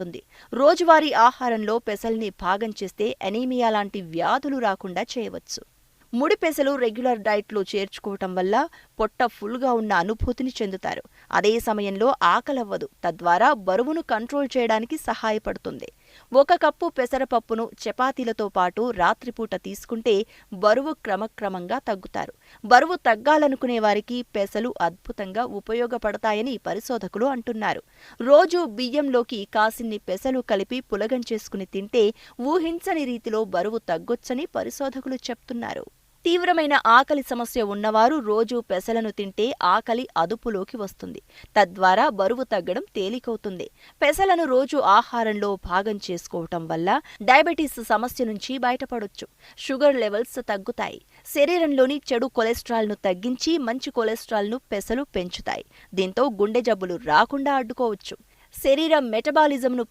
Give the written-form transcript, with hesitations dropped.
ఉంది. రోజువారీ ఆహారంలో పెసల్ని భాగం చేస్తే అనీమియా లాంటి వ్యాధులు రాకుండా చేయవచ్చు. ముడి పెసలు రెగ్యులర్ డైట్లో చేర్చుకోవటం వల్ల పొట్ట ఫుల్గా ఉన్న అనుభూతిని చెందుతారు. అదే సమయంలో ఆకలవ్వదు. తద్వారా బరువును కంట్రోల్ చేయడానికి సహాయపడుతుంది. 1 కప్పు పెసరపప్పును చపాతీలతో పాటు రాత్రిపూట తీసుకుంటే బరువు క్రమక్రమంగా తగ్గుతారు. బరువు తగ్గాలనుకునే వారికి పెసలు అద్భుతంగా ఉపయోగపడతాయని పరిశోధకులు అంటున్నారు. రోజు బియ్యంలోకి కాసిన్ని పెసలు కలిపి పులగం చేసుకుని తింటే ఊహించని రీతిలో బరువు తగ్గొచ్చని పరిశోధకులు చెప్తున్నారు. తీవ్రమైన ఆకలి సమస్య ఉన్నవారు రోజూ పెసలను తింటే ఆకలి అదుపులోకి వస్తుంది. తద్వారా బరువు తగ్గడం తేలికవుతుంది. పెసలను రోజు ఆహారంలో భాగం చేసుకోవటం వల్ల డయాబెటీస్ సమస్య నుంచి బయటపడొచ్చు. షుగర్ లెవెల్స్ తగ్గుతాయి. శరీరంలోని చెడు కొలెస్ట్రాల్ను తగ్గించి మంచి కొలెస్ట్రాల్ను పెసలు పెంచుతాయి. దీంతో గుండె జబ్బులు రాకుండా అడ్డుకోవచ్చు. శరీరం మెటబాలిజంను